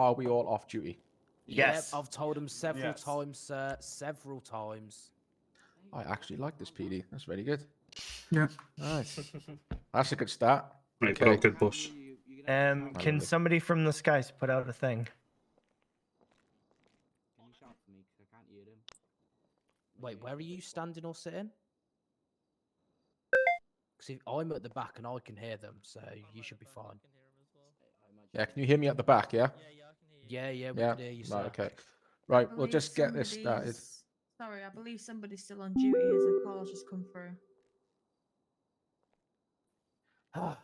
Are we all off duty? Yes. Yep, I've told him several Yes. times, sir. Several times. I actually like this PD. That's very good. Yeah. Nice. That's a good start. Right, Okay. broken bush. Can Lovely. somebody from the skies put out a thing? Can you shout for me? Because I can't hear him. Wait, where are you standing or sitting? Because I'm at the back and I can hear them, so you should be fine. Yeah, can you hear me at the back? Yeah. Yeah, we Yeah. can hear you, sir. Right. Okay. Right. We'll believe just get this started. somebody's- Sorry, I believe somebody's still on duty as a call's just come through. Own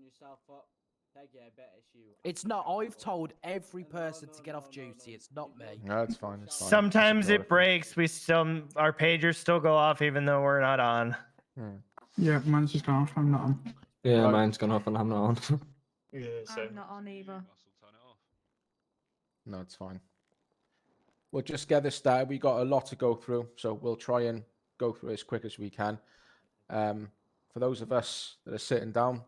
yourself up. Take it, I bet it's you. It's not. I've told every person to get off duty. It's not me. No, it's fine. It's fine. Sometimes Just ignore it breaks. Our pagers still go off even though we're not on. Yeah, mine's just gone off. I'm not on. Yeah, Right. mine's gone off and I'm not on. Yeah, I'm not on either. No, it's fine. We'll just get this started. We got a lot to go through, so we'll try and go through it as quick as we can. For those of us that are sitting down,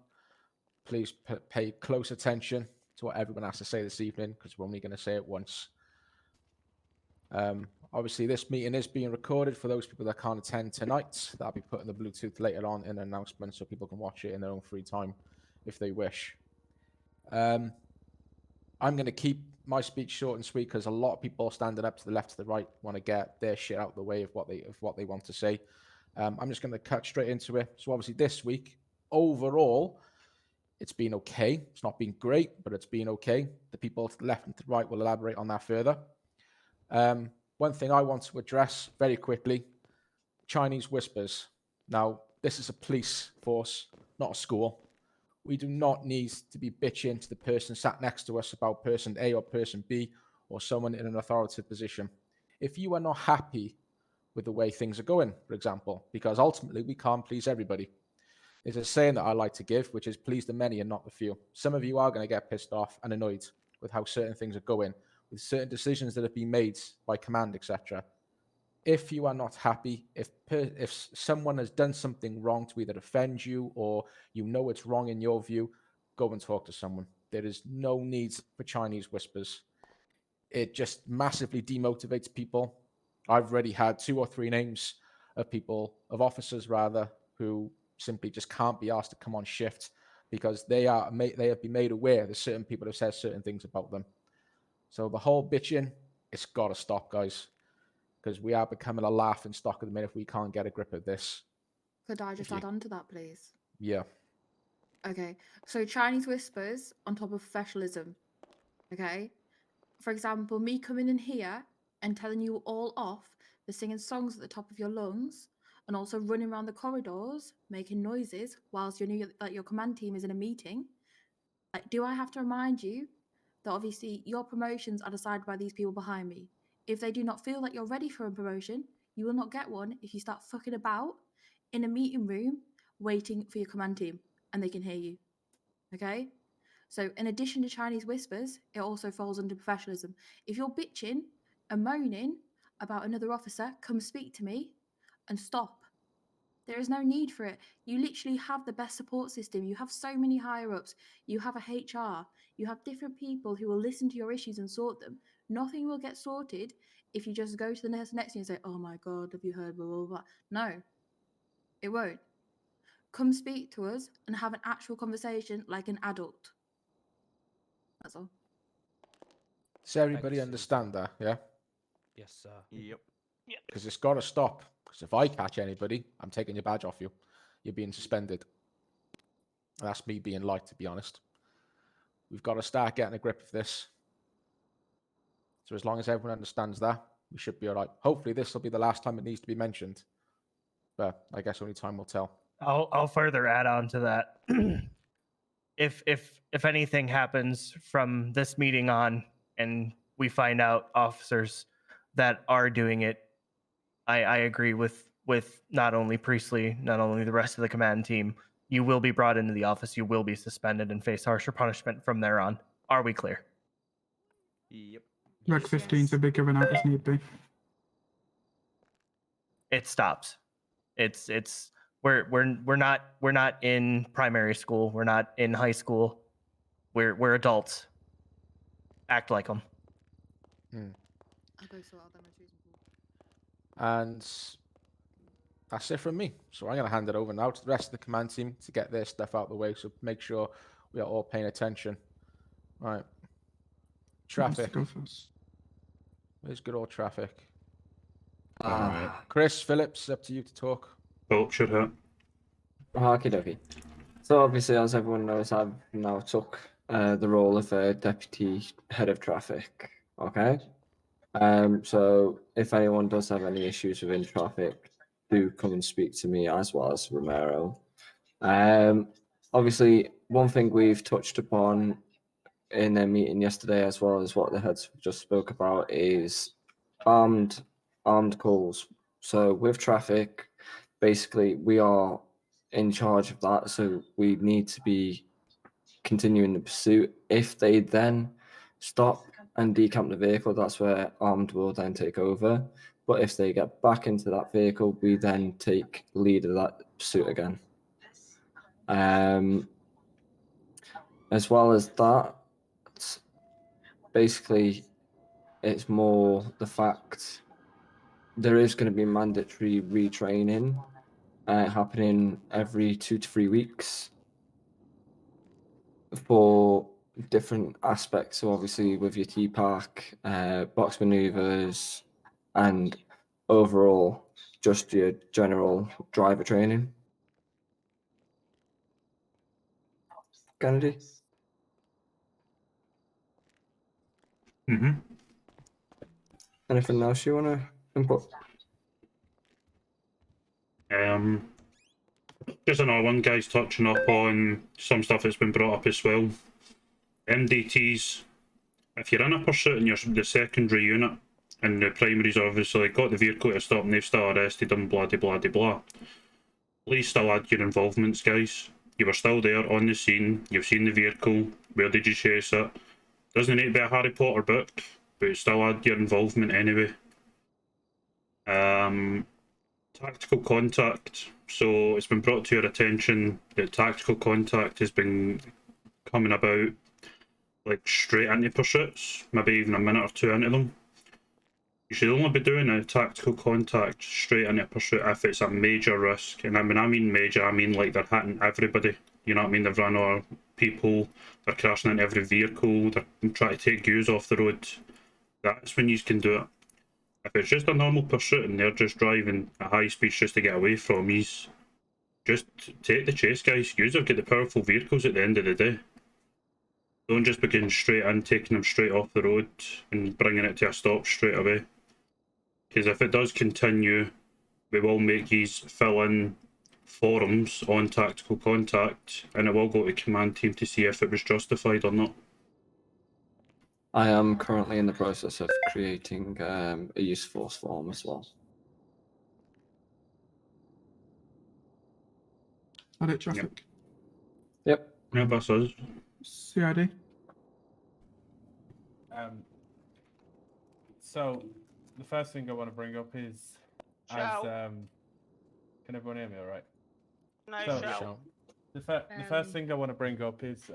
please pay close attention to what everyone has to say this evening, because we're only going to say it once. Obviously, this meeting is being recorded for those people that can't attend tonight. That'll be put in the Bluetooth later on in an announcement, so people can watch it in their own free time if they wish. I'm going to keep my speech short and sweet because a lot of people standing up to the left, to the right, want to get their shit out of the way of what they want to say. I'm just going to cut straight into it. So obviously this week, overall, it's been okay. It's not been great, but it's been okay. The people to the left and to the right will elaborate on that further. One thing I want to address very quickly, Chinese whispers. Now, this is a police force, not a school. We do not need to be bitching to the person sat next to us about person A or person B or someone in an authoritative position. If you are not happy with the way things are going, for example, because ultimately we can't please everybody. There's a saying that I like to give, which is please the many and not the few. Some of you are going to get pissed off and annoyed with how certain things are going, with certain decisions that have been made by command, etc. If you are not happy, if someone has done something wrong to either offend you or you know it's wrong in your view, go and talk to someone. There is no need for Chinese whispers. It just massively demotivates people. I've already had 2 or 3 names of people, of officers rather, who simply just can't be asked to come on shift because they have been made aware that certain people have said certain things about them. So the whole bitching, it's got to stop, guys, because we are becoming a laughing stock at the minute if we can't get a grip of this. Could I just add on to that, please? Yeah. Okay, so Chinese whispers on top of professionalism. Okay, for example, me coming in here and telling you all off for singing songs at the top of your lungs and also running around the corridors making noises whilst you know that your command team is in a meeting. Like, do I have to remind you that obviously your promotions are decided by these people behind me? If they do not feel that you're ready for a promotion, you will not get one if you start fucking about in a meeting room waiting for your command team and they can hear you. Okay? So in addition to Chinese whispers, it also falls under professionalism. If you're bitching and moaning about another officer, come speak to me and stop. There is no need for it. You literally have the best support system. You have so many higher ups. You have a HR. You have different people who will listen to your issues and sort them. Nothing will get sorted if you just go to the next thing and say, oh my God, have you heard blah, blah, blah. No, it won't. Come speak to us and have an actual conversation like an adult. That's all. Does everybody you, understand that? Yeah? Yes, sir. Yep. Because it's got to stop. Because if I catch anybody, I'm taking your badge off you. You're being suspended. And that's me being light, to be honest. We've got to start getting a grip of this. So as long as everyone understands that, we should be all right. Hopefully this will be the last time it needs to be mentioned. But I guess only time will tell. I'll further add on to that. If anything happens from this meeting on and we find out officers that are doing it, I agree with not only Priestley, not only the rest of the command team. You will be brought into the office, you will be suspended and face harsher punishment from there on. Are we clear? Yep. Reg 15 to be given out as need be. It stops. We're not in primary school. We're not in high school. We're adults. act like them. I'll go sort out them issues. And that's it from me. So I'm going to hand it over now to the rest of the command team to get their stuff out of the way. So make sure we are all paying attention. Right. Who wants to Traffic. go first? Where's good old traffic? Alright. Chris Phillips, up to you to talk. Oh, should have. Okie dokie. So obviously, as everyone knows, I've now took the role of deputy head of traffic. Okay. So if anyone does have any issues within traffic, do come and speak to me as well as Romero. Obviously, one thing we've touched upon in a meeting yesterday, as well as what the heads just spoke about, is armed calls. So with traffic, basically we are in charge of that, so we need to be continuing the pursuit. If they then stop and decamp the vehicle, that's where armed will then take over. But if they get back into that vehicle, we then take lead of that pursuit again. As well as that, basically it's more the fact there is going to be mandatory retraining happening every 2 to 3 weeks for different aspects. So obviously with your T-Pack, box maneuvers, and overall just your general driver training. Kennedy? Mm-hmm. Anything else you want to input? Just another one, guys, touching up on some stuff that's been brought up as well. MDTs, if you're in a pursuit and you're the secondary unit and the primaries obviously got the vehicle to stop and they've still arrested them, blah, blah, blah, blah. Please still add your involvements, guys. You were still there on the scene, you've seen the vehicle, where did you chase it? Doesn't need to be a Harry Potter book, but still add your involvement anyway. Tactical contact. So it's been brought to your attention that tactical contact has been coming about like straight into pursuits, maybe even a minute or two into them. You should only be doing a tactical contact straight into pursuit if it's a major risk. And when I mean major, I mean like they're hitting everybody. You know what I mean? They've run over people, they're crashing into every vehicle, they're trying to take yous off the road. That's when you can do it. If it's just a normal pursuit and they're just driving at high speeds just to get away from you, just take the chase, guys. Yous have got the powerful vehicles at the end of the day. Don't just begin straight in, taking them straight off the road and bringing it to a stop straight away. Because if it does continue, we will make these fill in forums on tactical contact and it will go to command team to see if it was justified or not. I am currently in the process of creating a use force form as well. Add it traffic. Yep. Yeah, that's us. CID. So the first thing I want to bring up is can everyone hear me all right? No, So- shout. The first thing I want to bring up is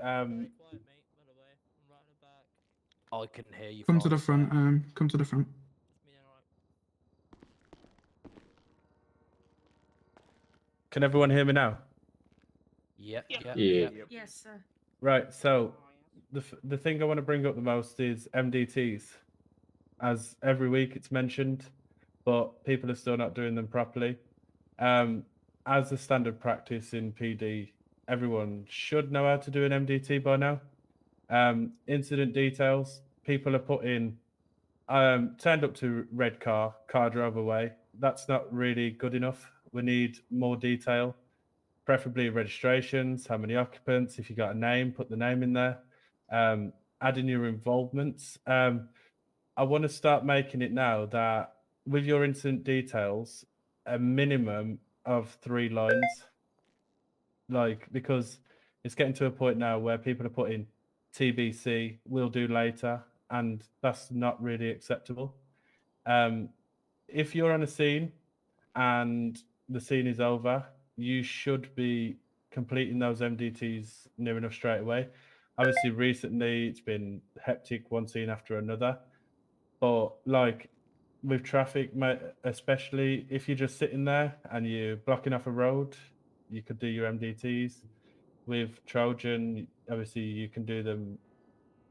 I couldn't hear you. Come to fine, the front. sir. Come to the front. can everyone hear me now? Yep. Yeah. Yep. Yeah. Yep. Yes, sir. Right, so the thing I want to bring up the most is MDTs. As every week it's mentioned, but people are still not doing them properly. As a standard practice in PD, everyone should know how to do an MDT by now. Incident details, people are put in, turned up to red car drove away. That's not really good enough. We need more detail. Preferably registrations, how many occupants, if you got a name, put the name in there. Adding your involvements. I want to start making it now that with your incident details, a minimum of 3 lines. Like, because it's getting to a point now where people are putting TBC, will do later, and that's not really acceptable. If you're on a scene and the scene is over, you should be completing those MDTs near enough straight away. Obviously, recently it's been hectic, one scene after another. But like with traffic, especially if you're just sitting there and you're blocking off a road, you could do your MDTs. With Trojan, obviously you can do them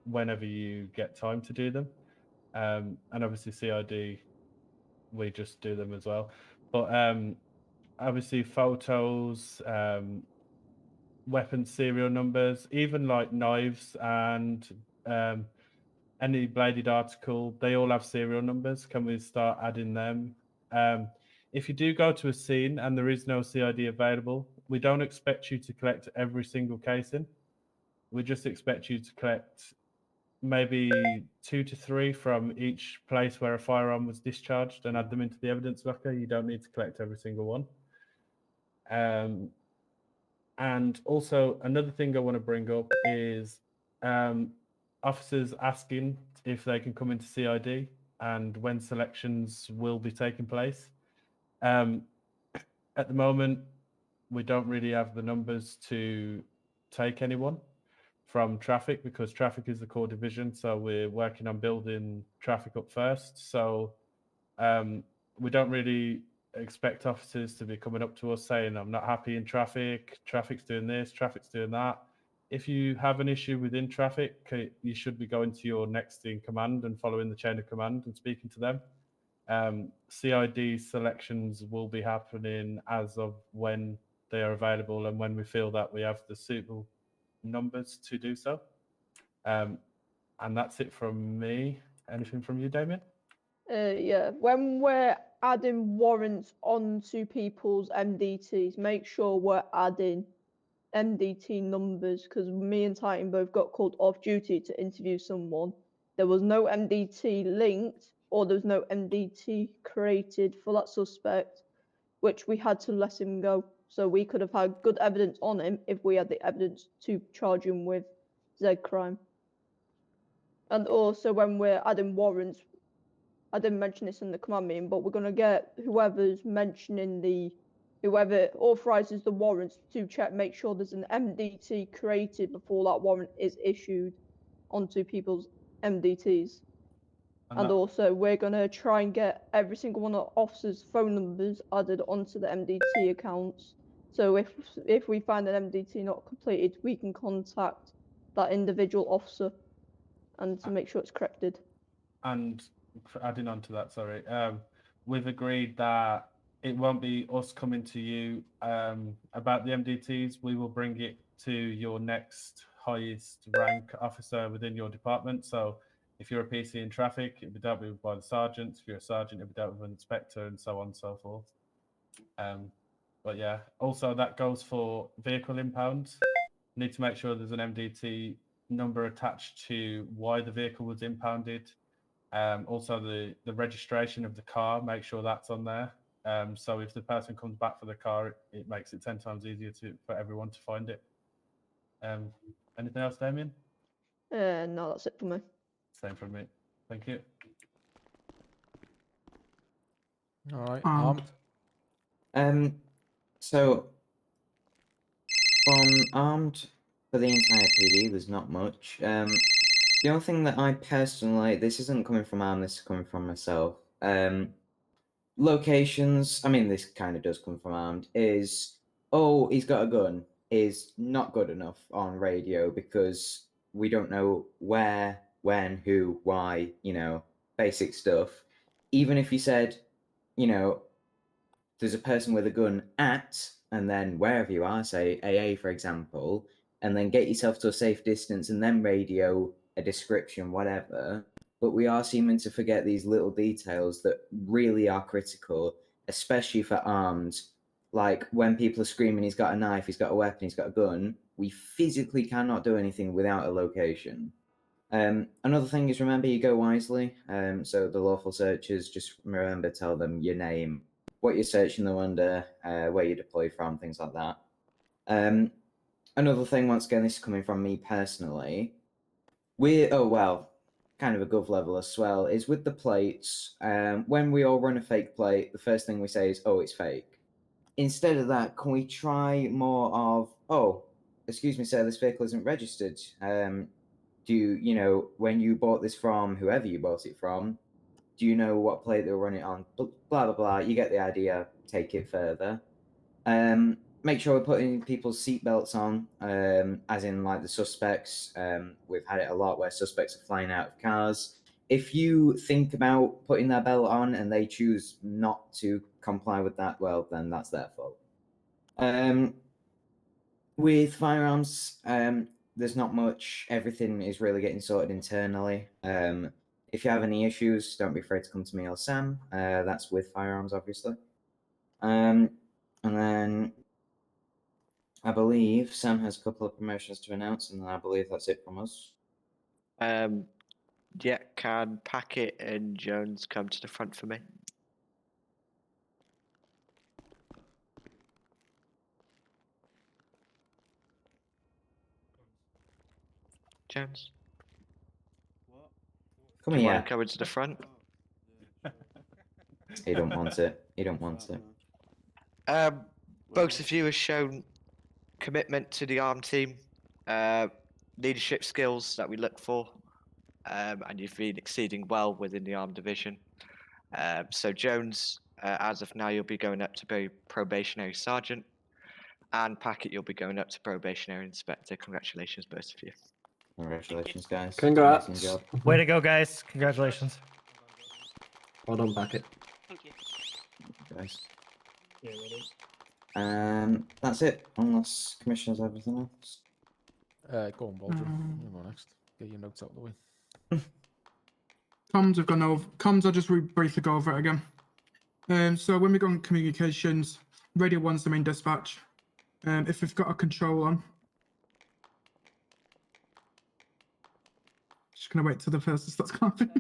whenever you get time to do them. And obviously CID, we just do them as well. But obviously photos, weapon serial numbers, even like knives and any bladed article, they all have serial numbers. Can we start adding them? If you do go to a scene and there is no CID available, we don't expect you to collect every single casing. We just expect you to collect maybe 2 to 3 from each place where a firearm was discharged and add them into the evidence locker. You don't need to collect every single one. And also another thing I want to bring up is officers asking if they can come into CID and when selections will be taking place. At the moment, we don't really have the numbers to take anyone from traffic because traffic is the core division. So we're working on building traffic up first. So we don't really expect officers to be coming up to us saying, I'm not happy in traffic, traffic's doing this, traffic's doing that. If you have an issue within traffic, you should be going to your next in command and following the chain of command and speaking to them. CID selections will be happening as of when they are available and when we feel that we have the suitable numbers to do so. And that's it from me. Anything from you, Damien? Yeah, when we're adding warrants onto people's MDTs, make sure we're adding MDT numbers, because me and Titan both got called off duty to interview someone. There was no MDT linked, or there was no MDT created for that suspect, which we had to let him go. So we could have had good evidence on him if we had the evidence to charge him with Z crime. And also when we're adding warrants, I didn't mention this in the command meeting, but we're going to get whoever authorizes the warrants to check, make sure there's an MDT created before that warrant is issued onto people's MDTs. And also, we're going to try and get every single one of the officers' phone numbers added onto the MDT accounts. So if we find an MDT not completed, we can contact that individual officer and to make sure it's corrected. And adding on to that, sorry, we've agreed that it won't be us coming to you about the MDTs. We will bring it to your next highest rank officer within your department. So if you're a PC in traffic, it'll be dealt with by the sergeant. If you're a sergeant, it'll be dealt with an inspector, and so on and so forth. But yeah, also that goes for vehicle impounds. Need to make sure there's an MDT number attached to why the vehicle was impounded. Also the registration of the car, make sure that's on there. So if the person comes back for the car, it makes it 10 times easier for everyone to find it. Anything else, Damien? No, that's it for me. Same from me. Thank you. All right. So from armed for the entire PD, there's not much. The only thing that I personally, this isn't coming from armed, this is coming from myself. Locations, I mean, this kind of does come from armed, is, oh, he's got a gun, is not good enough on radio because we don't know where, when, who, why, you know, basic stuff. Even if you said, you know, there's a person with a gun at, and then wherever you are, say AA, for example, and then get yourself to a safe distance and then radio a description, whatever. But we are seeming to forget these little details that really are critical, especially for armed. Like when people are screaming, he's got a knife, he's got a weapon, he's got a gun, we physically cannot do anything without a location. Another thing is, remember, you go wisely. So the lawful searchers, just remember, tell them your name, what you're searching them under, where you deploy from, things like that. Another thing, once again, this is coming from me personally, kind of a gov level as well, is with the plates, when we all run a fake plate, the first thing we say is, oh, it's fake. Instead of that, can we try more of, oh, excuse me, sir, this vehicle isn't registered. Do you know, when you bought this from whoever you bought it from, do you know what plate they were running on? Blah, blah, blah. You get the idea. Take it further. Make sure we're putting people's seatbelts on, as in like the suspects. We've had it a lot where suspects are flying out of cars. If you think about putting their belt on and they choose not to comply with that, well, then that's their fault. With firearms, there's not much. Everything is really getting sorted internally. If you have any issues, don't be afraid to come to me or Sam. That's with firearms, obviously. And then I believe Sam has a couple of promotions to announce, and then I believe that's it from us. Yeah, can Packet and Jones come to the front for me? Jones? Come Do you here. mind coming to the front? He don't want it. He don't want it. Both of you have shown commitment to the ARM team, leadership skills that we look for, and you've been exceeding well within the ARM division. So Jones, as of now, you'll be going up to be probationary sergeant, and Packet, you'll be going up to probationary inspector. Congratulations, both of you. Congratulations, guys. Congrats. Amazing job. Way to go, guys! Congratulations. Well done, Packet. Thank you. Guys. That's it. Unless commissioners have anything else. Go on, Baldwin. You go next. Get your notes out of the way. Comms have gone over. Comms, I'll just briefly go over it again. So when we go on communications, Radio 1's the main dispatch. If we've got a control on, just gonna wait till the person starts clapping.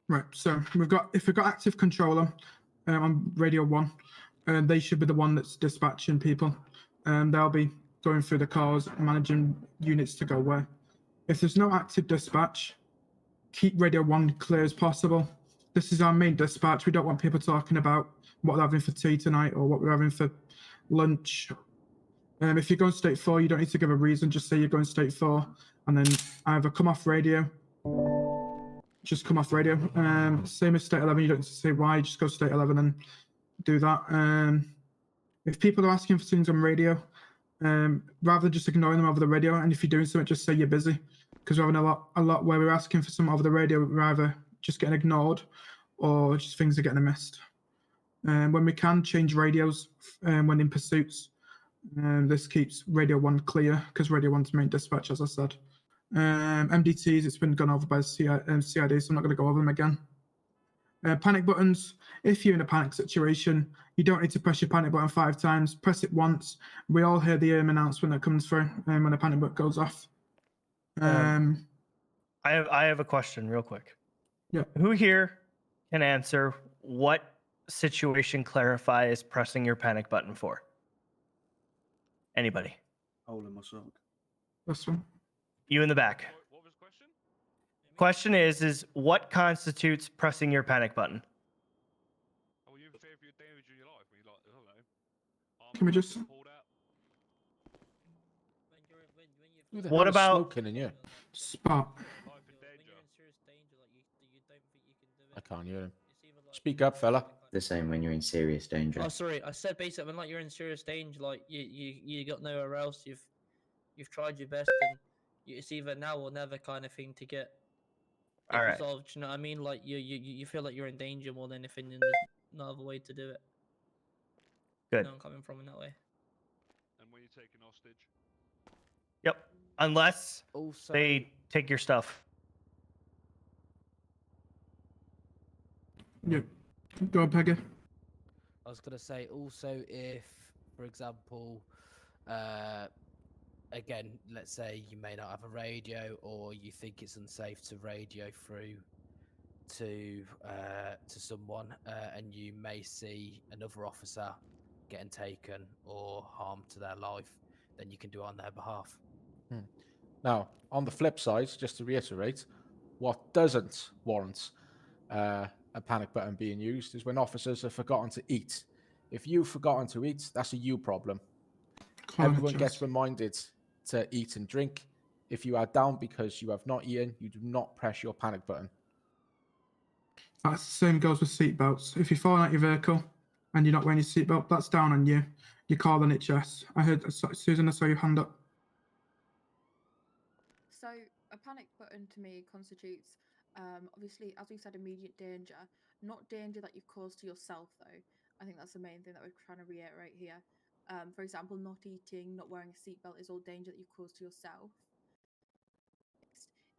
Right, so if we've got active controller on Radio 1, they should be the one that's dispatching people. They'll be going through the cars, managing units to go where. If there's no active dispatch, keep Radio 1 clear as possible. This is our main dispatch. We don't want people talking about what they're having for tea tonight or what we're having for lunch. If you're going state 4, you don't need to give a reason. Just say you're going state 4 and then either come off radio. Just come off radio. Same as state 11, you don't need to say why, just go state 11 and do that. If people are asking for things on radio, rather than just ignoring them over the radio, and if you're doing something, just say you're busy. Because we're having a lot where we're asking for something over the radio, we're either just getting ignored or just things are getting missed. When we can, change radios when in pursuits. This keeps Radio 1 clear, because Radio 1's main dispatch, as I said. MDTs, it's been gone over by CID, so I'm not going to go over them again. Panic buttons, if you're in a panic situation, you don't need to press your panic button 5 times. Press it once. We all hear the announcement that comes through when a panic button goes off. I have a question real quick. Yeah. Who here can answer what situation Clarify is pressing your panic button for? Anybody? This one. You in the back. What was the question? Question is what constitutes pressing your panic button? Are you in fear of your damage in your life when you're like, hello? Can we just... Who the What hell is about- smoking in here? Spot. Life in danger. I can't hear him. Speak up, fella. The same when you're in serious danger. Oh, sorry. I said basically when like you're in serious danger, like you got nowhere else. You've tried your best, and it's either now or never kind of thing to get it All right. resolved. You know what I mean? Like you feel like you're in danger more than anything, and there's no other way to do it. Good. No, I'm coming from in that way. And when you're taking hostage. Yep. Unless Also, they take your stuff. Yeah. Go on, Peggy. I was gonna say also if, for example, again, let's say you may not have a radio or you think it's unsafe to radio through to someone, and you may see another officer getting taken or harmed to their life, then you can do it on their behalf. Now, on the flip side, just to reiterate, what doesn't warrant a panic button being used is when officers have forgotten to eat. If you've forgotten to eat, that's a you problem. Climate Everyone gets change. reminded to eat and drink. If you are down because you have not eaten, you do not press your panic button. That's the same goes with seatbelts. If you're falling out your vehicle and you're not wearing your seatbelt, that's down on you. You call the NHS. I heard Susan, I saw your hand up. So a panic button to me constitutes, obviously, as we said, immediate danger, not danger that you've caused to yourself, though. I think that's the main thing that we're trying to reiterate here. For example, not eating, not wearing a seatbelt is all danger that you've caused to yourself.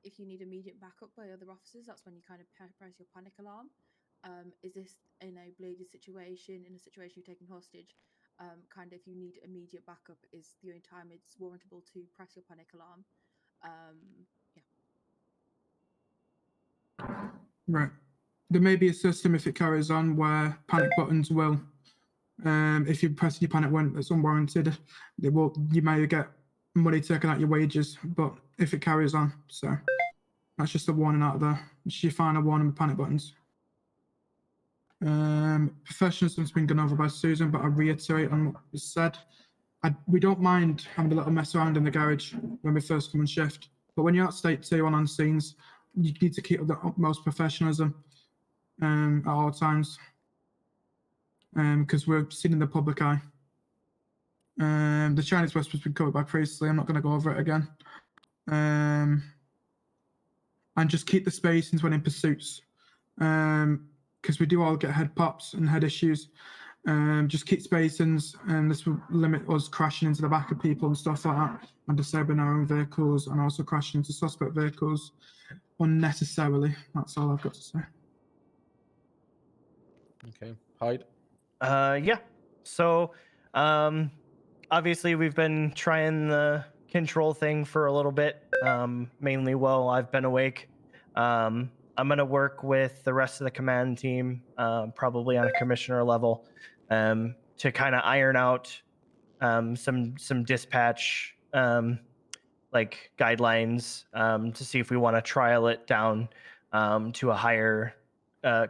If you need immediate backup by other officers, that's when you kind of press your panic alarm. Is this in a bladed situation, in a situation you're taken hostage? Kind of, if you need immediate backup, is the only time it's warrantable to press your panic alarm. Yeah. Right. There may be a system if it carries on where panic buttons will, if you press your panic when it's unwarranted, they will. You may get money taken out your wages, but if it carries on, so that's just a warning out there. It's your final warning with panic buttons. Professionalism's been gone over by Susan, but I reiterate on what was said. We don't mind having a little mess around in the garage when we first come on shift, but when you're at state 2 on scenes, you need to keep the utmost professionalism at all times, because we're seen in the public eye. The Chinese Whisper has been covered by Priestley. I'm not going to go over it again. And just keep the spacings when in pursuits, because we do all get head pops and head issues. Just keep spacings, and this will limit us crashing into the back of people and stuff like that, and disabling our own vehicles, and also crashing into suspect vehicles unnecessarily. That's all I've got to say. Okay, Hyde. Yeah. So, obviously we've been trying the control thing for a little bit, mainly while I've been awake. I'm gonna work with the rest of the command team, probably on a commissioner level, to kind of iron out some dispatch like guidelines, to see if we want to trial it down to a higher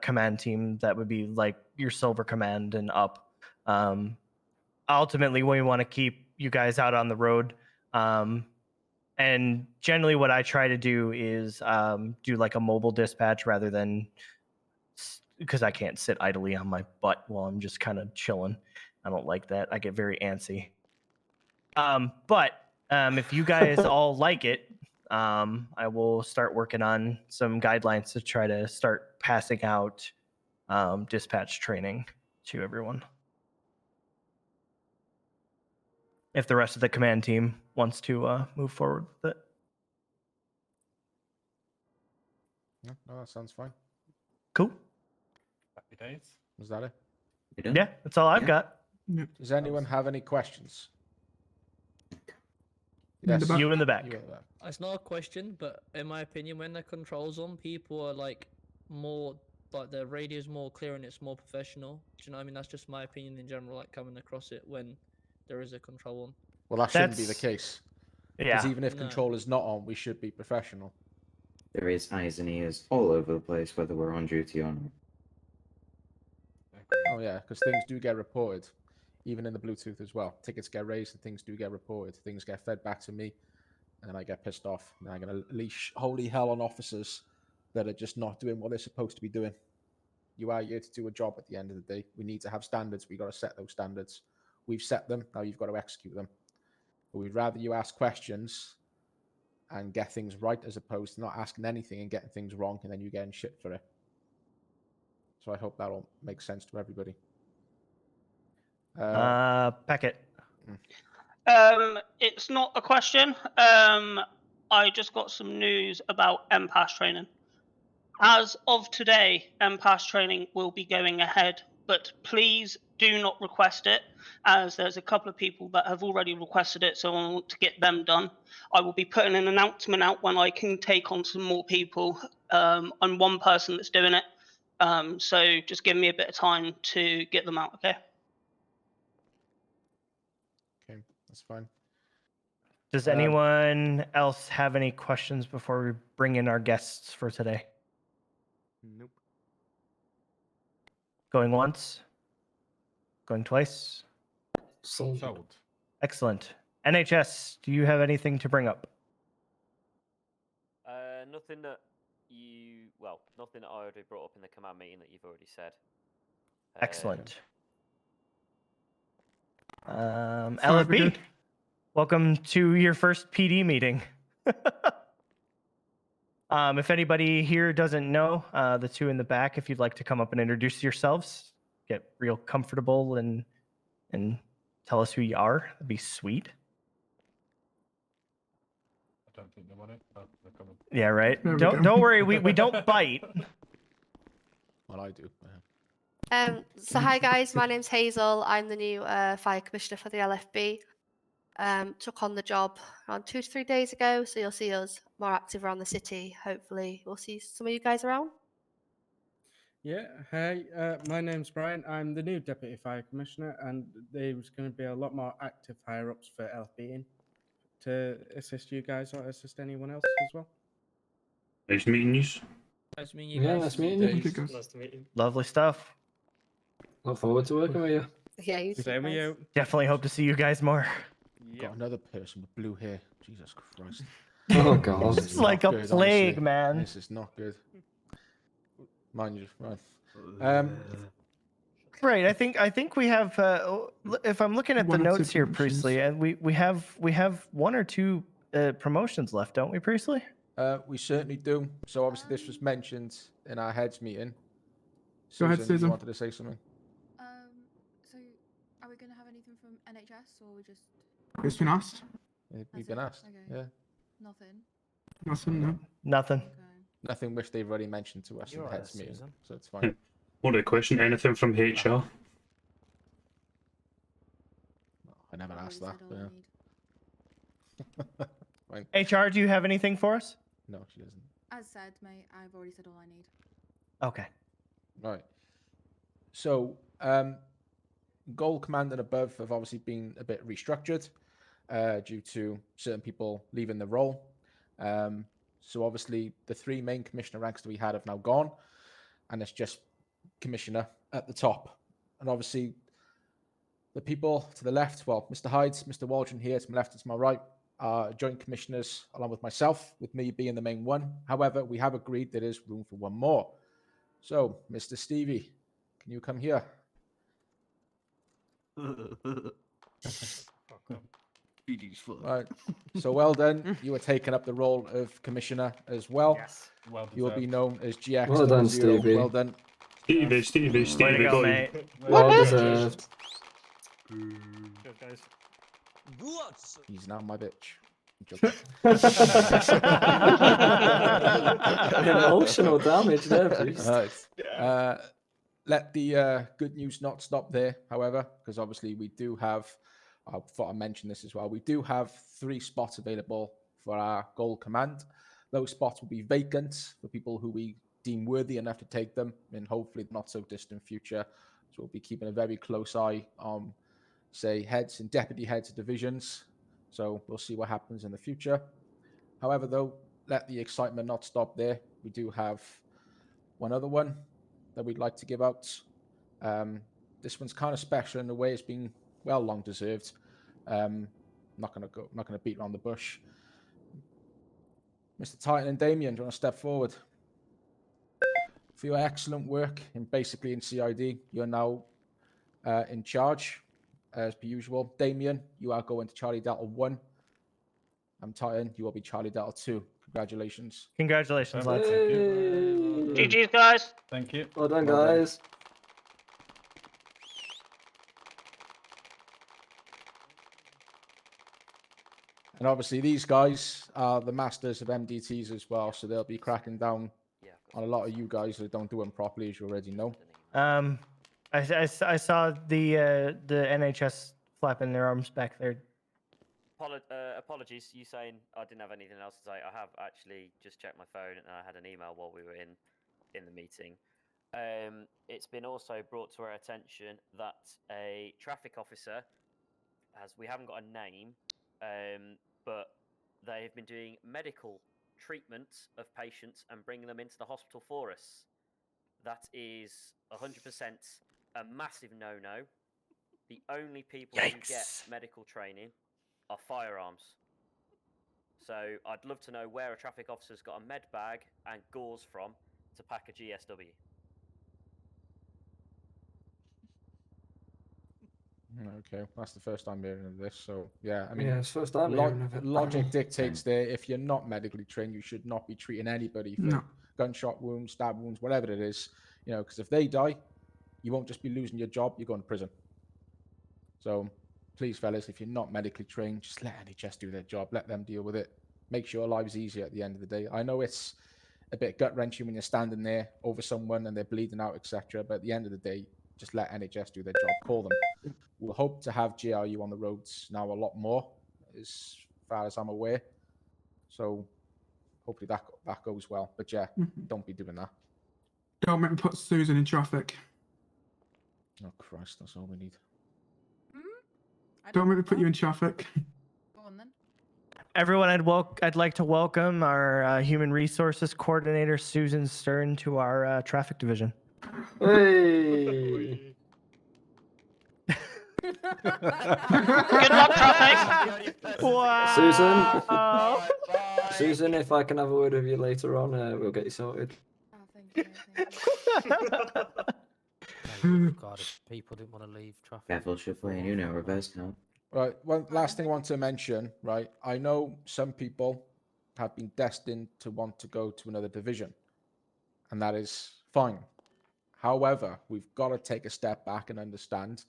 command team that would be like your silver command and up. Ultimately, we want to keep you guys out on the road. And generally what I try to do is do like a mobile dispatch rather than, because I can't sit idly on my butt while I'm just kind of chilling. I don't like that. I get very antsy. But if you guys all like it, I will start working on some guidelines to try to start passing out dispatch training to everyone. If the rest of the command team wants to move forward with it. No, that sounds fine. Cool. Happy days. Was that it? Yeah, that's all I've got. Does anyone have any questions? Yes. You in the back. You in the back. It's not a question, but in my opinion, when the controls on, people are like more like the radio's more clear and it's more professional. Do you know what I mean? That's just my opinion in general, like coming across it when there is a control on. Well, that shouldn't be the case. Because Yeah. even if No. control is not on, we should be professional. There is eyes and ears all over the place, whether we're on duty or not. Oh yeah, because things do get reported, even in the Bluetooth as well. Tickets get raised and things do get reported. Things get fed back to me, and I get pissed off. And I'm going to unleash holy hell on officers that are just not doing what they're supposed to be doing. You are here to do a job at the end of the day. We need to have standards. We've got to set those standards. We've set them. Now you've got to execute them. But we'd rather you ask questions and get things right as opposed to not asking anything and getting things wrong and then you getting shit for it. So I hope that all makes sense to everybody. Packet. It's not a question. I just got some news about MPAS training. As of today, MPAS training will be going ahead, but please do not request it, as there's a couple of people that have already requested it, so I want to get them done. I will be putting an announcement out when I can take on some more people. I'm one person that's doing it, so just give me a bit of time to get them out, okay? Okay, that's fine. Does anyone else have any questions before we bring in our guests for today? Nope. Going once? Going twice? Sold. Excellent. NHS, do you have anything to bring up? Nothing that nothing that I already brought up in the command meeting that you've already said. Excellent. Sorry, LFB, Brigade. welcome to your first PD meeting. If anybody here doesn't know, the two in the back, if you'd like to come up and introduce yourselves, get real comfortable and tell us who you are, that'd be sweet. I don't think they want it. Oh, they're coming. Yeah, right. There we go. Don't worry, we don't bite. Well, I do. So hi guys, my name's Hazel. I'm the new fire commissioner for the LFB. Took on the job around 2 to 3 days ago, so you'll see us more active around the city. Hopefully, we'll see some of you guys around. Yeah, hey, my name's Brian. I'm the new Deputy Fire Commissioner, and there's going to be a lot more active higher ups for LFB to assist you guys or assist anyone else as well. Nice meeting you. Nice meeting you Yeah, guys. nice meeting you. Thank you, guys. Nice to meet you. Lovely stuff. Look forward to working with you. Yeah, you too, Same with guys. you. Definitely hope to see you guys more. Got another person with blue hair. Jesus Christ. Oh god. This It's is like not a good, plague, honestly. man. This is not good. Mind you, right. Right. I think we have. If I'm looking at the One or two notes here, promotions. Priestley, and we have 1 or 2 promotions left, don't we, Priestley? We certainly do. So obviously this was mentioned in our heads meeting. Go ahead, You Susan. wanted to say something? So, are we going to have anything from NHS or we just It's been asked. We've That's been it? asked. Okay. Yeah. nothing? Nothing, no. Nothing. Nothing which they've already mentioned to us in You're the right, heads meeting. Susan. So it's fine. What a question. Anything from HR? I never I've asked already that. said all But I need. yeah. Fine. HR, do you have anything for us? No, she doesn't. As said, mate, I've already said all I need. Okay. Right. So, Gold Command and above have obviously been a bit restructured due to certain people leaving the role. So obviously the 3 main commissioner ranks that we had have now gone, and it's just commissioner at the top. And obviously the people to the left, well, Mr. Hydes, Mr. Waldron here to my left and to my right, are joint commissioners along with myself, with me being the main one. However, we have agreed there is room for 1 more. So, Mr. Stevie, can you come here? Right. So well done. You are taking up the role of commissioner as well. Yes. Well You will be deserved. known as GX. Well done, 00. Stevie. Well done. Stevie, Way to Stevie, go, boy. mate. Well deserved. Good guys. He's now my bitch. Emotional damage there, please. Right. Let the good news not stop there, however, because obviously we do have, I thought I mentioned this as well, we do have 3 spots available for our Gold Command. Those spots will be vacant for people who we deem worthy enough to take them in hopefully the not so distant future. So we'll be keeping a very close eye on, say, heads and deputy heads of divisions. So we'll see what happens in the future. However, though, let the excitement not stop there. We do have one other one that we'd like to give out. This one's kind of special in a way. It's been well long deserved. Not gonna beat around the bush. Mr. Titan and Damien, do you want to step forward? For your excellent work in basically in CID, you're now in charge as per usual. Damien, you are going to Charlie Delta 1. I'm Titan, you will be Charlie Delta 2. Congratulations. Congratulations, lads. Thank you. GG's, guys. Thank you. Well done, Well done. guys. And obviously these guys are the masters of MDTs as well, so they'll be cracking down on a lot of you guys that don't do them properly, as you already know. I saw the NHS flapping their arms back there. Apologies, you saying I didn't have anything else to say. I have actually just checked my phone and I had an email while we were in the meeting. It's been also brought to our attention that a traffic officer we haven't got a name, but they have been doing medical treatment of patients and bringing them into the hospital for us. that is 100% a massive no-no. The only people who get Yikes. medical training are firearms. So I'd love to know where a traffic officer's got a med bag and gauze from to pack a GSW. Okay, that's the first time hearing of this. So yeah, I mean, Yeah, it's the first time hearing of it. logic dictates that if you're not medically trained, you should not be treating anybody for No. gunshot wounds, stab wounds, whatever it is. You know, because if they die, you won't just be losing your job; you're going to prison. So please, fellas, if you're not medically trained, just let NHS do their job. Let them deal with it. Makes your lives easier at the end of the day. I know it's a bit gut wrenching when you're standing there over someone and they're bleeding out, etc. But at the end of the day, just let NHS do their job. Call them. We'll hope to have GRU on the roads now a lot more, as far as I'm aware. So hopefully that goes well. But yeah, don't be doing that. Don't make me put Susan in traffic. Oh Christ, that's all we need. Don't make me put you in traffic. Go on then. Everyone, I'd like to welcome our Human Resources Coordinator, Susan Stern, to our traffic division. Hey. Good luck, traffic. Wow. Susan, if I can have a word with you later on, we'll get you sorted. God, if people didn't want to leave traffic. Careful shuffling, you know, reverse count. Right. One last thing I want to mention, right? I know some people have been destined to want to go to another division, and that is fine. However, we've got to take a step back and understand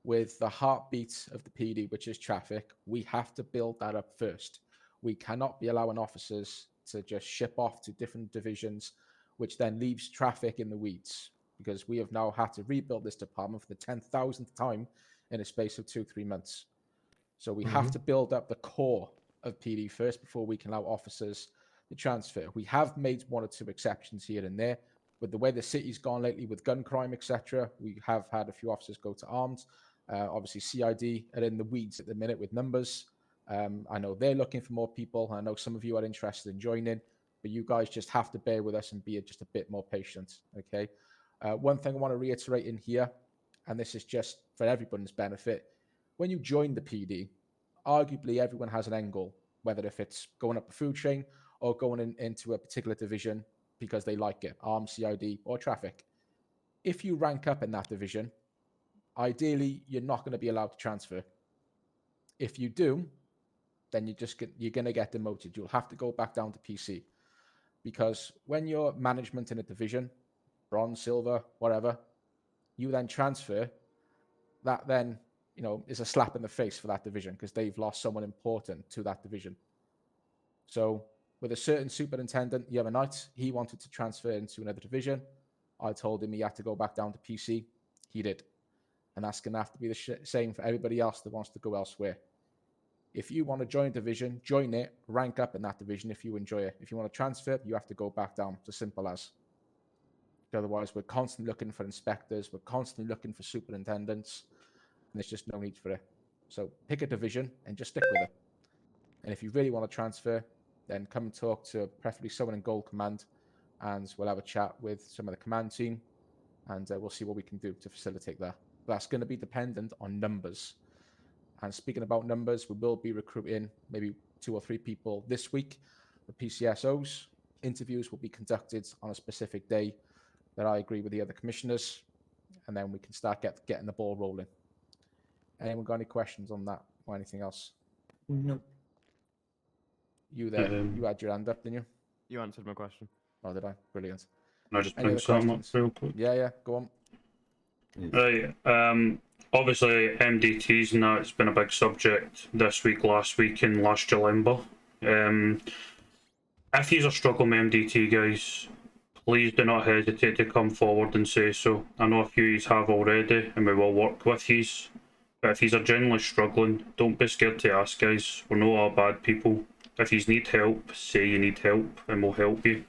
with the heartbeat of the PD, which is traffic, we have to build that up first. We cannot be allowing officers to just ship off to different divisions, which then leaves traffic in the weeds, because we have now had to rebuild this department for the 10,000th time in a space of 2-3 months. So we have to build up the core of PD first before we can allow officers to transfer. We have made 1 or 2 exceptions here and there. With the way the city's gone lately with gun crime, etc., we have had a few officers go to armed. Obviously, CID are in the weeds at the minute with numbers. I know they're looking for more people. I know some of you are interested in joining, but you guys just have to bear with us and be just a bit more patient, okay? One thing I want to reiterate in here, and this is just for everyone's benefit, when you join the PD, arguably everyone has an end goal, whether if it's going up the food chain or going into a particular division because they like it, armed, CID, or traffic. If you rank up in that division, ideally, you're not going to be allowed to transfer. If you do, then you're going to get demoted. You'll have to go back down to PC. Because when you're management in a division, bronze, silver, whatever, you then transfer, that then, you know, is a slap in the face for that division because they've lost someone important to that division. So with a certain superintendent the other night, he wanted to transfer into another division. I told him he had to go back down to PC. He did. And that's going to have to be the same for everybody else that wants to go elsewhere. If you want to join a division, join it, rank up in that division if you enjoy it. If you want to transfer, you have to go back down. It's as simple as. Otherwise, we're constantly looking for inspectors. We're constantly looking for superintendents. And there's just no need for it. So pick a division and just stick with it. And if you really want to transfer, then come and talk to preferably someone in Gold Command, and we'll have a chat with some of the command team, and we'll see what we can do to facilitate that. That's going to be dependent on numbers. And speaking about numbers, we will be recruiting maybe 2 or 3 people this week for PCSOs. Interviews will be conducted on a specific day that I agree with the other commissioners, and then we can start getting the ball rolling. Anyone got any questions on that or anything else? No. You there? You had your hand up, didn't you? You answered my question. Oh, did I? Brilliant. Can I just Any bring other something up questions? real quick? Yeah, go on. Right. Obviously, MDTs and that's been a big subject this week, last week, and last July. If you are struggling with MDT, guys, please do not hesitate to come forward and say so. I know a few of you have already, and we will work with you. But if you are genuinely struggling, don't be scared to ask, guys. We're not all bad people. If you need help, say you need help, and we'll help you.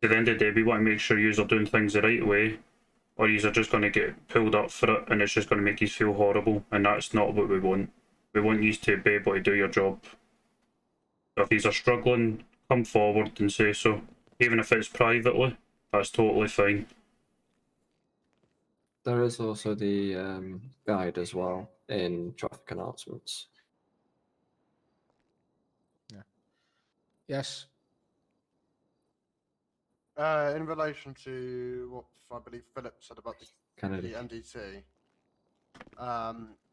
At the end of the day, we want to make sure you are doing things the right way, or you are just going to get pulled up for it, and it's just going to make you feel horrible, and that's not what we want. We want you to be able to do your job. So if you are struggling, come forward and say so. Even if it's privately, that's totally fine. There is also the guide as well in traffic announcements. Yes. In relation to what I believe Philip said about the Kennedy. MDT,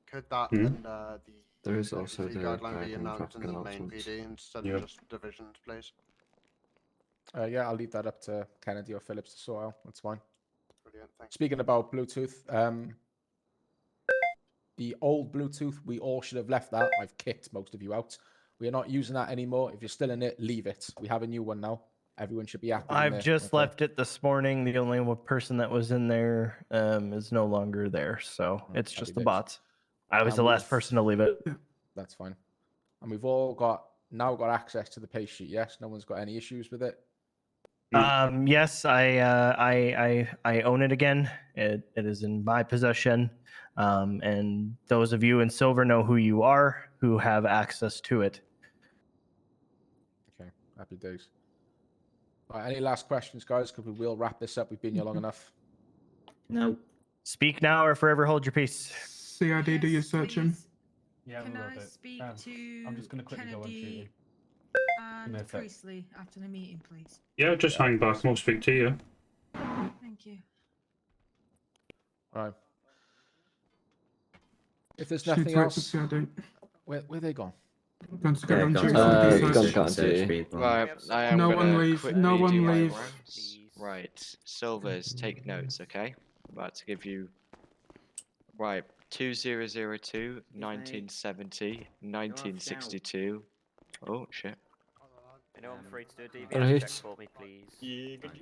could that Hmm? and the There is also MDT the guideline guide be in announced traffic in the main announcements. PD instead Yeah. of just divisions, please? Yeah, I'll leave that up to Kennedy or Phillips to sort out. That's fine. Brilliant, thanks. Speaking about Bluetooth, the old Bluetooth, we all should have left that. I've kicked most of you out. We are not using that anymore. If you're still in it, leave it. We have a new one now. Everyone should be active in I've there, just okay? left it this morning. The only person that was in there is no longer there, so it's happy just the days. bots. I was And the last we've- person to leave it. That's fine. And we've all now got access to the pay sheet. Yes, no one's got any issues with it. Yes, I own it again. It is in my possession, and those of you in silver know who you are, who have access to it. Okay, happy days. All right, any last questions, guys? Because we will wrap this up. We've been here long enough. No. Speak now or forever hold your peace. CID, do your searching. Yeah, Can we'll I do it. speak I'm to just going to quickly go on Kennedy shooting. and No, sir. Priestley after the meeting, please? Yeah, just hang back and we'll speak to you. Thank you. All right. If there's Just need nothing to wait for else, CID. where they gone? Going to get on gone duty to- for the gone search. to cut on duty. Right, I am No gonna one leave. quickly No one do my leave. rounds. Right, Silvers, take notes, okay? I'm about to give you. Right, 2002, 1970, 1962. Oh shit. Anyone free to do a DBS Right. check for me, please?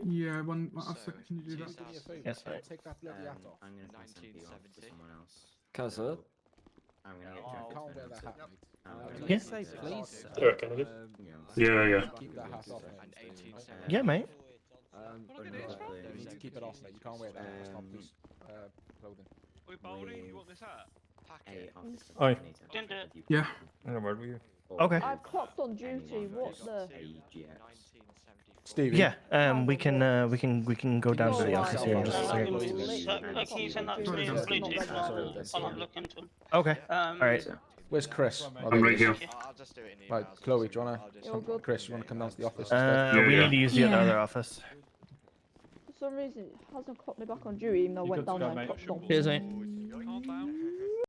Yeah, one officer, can you do that? Yes, sir. Take that bloody hat off. I'm going to pass something off to someone else. Kazza? I'm going to get Oh, Jack can't to wear turn that it. hat, mate. I'm Yeah. gonna Yeah. get Say Jack to please, turn sir. it. Yeah, Kennedy. Yeah, yeah. Keep that hat off, mate. Yeah, mate. Unfortunately, You need to keep it off, mate. You can't wear that. It's not police clothing. Oi, Baldy, you want this hat? a officer Oi. need to Didn't have do it. Yeah. Where were you? or Okay. with I've clocked on duty. anyone What who's the? AGX. Stevie. Yeah, we can go down to the Go office on. here in just a Yeah. second. Can you send that to me in Bluetooth while I'm looking into them? Okay. Um, All right. Where's Chris? Oh, I'm there right he is. here. I'll just do it in Right, emails. Chloe, do you wanna? You're good. Chris, you wanna come down to the office? Yeah, We yeah. need to use the Yeah. other office. For some reason, it hasn't clocked me back on duty, even though I You went good to down go, there and mate. clocked on. Cheers, mate. Calm down.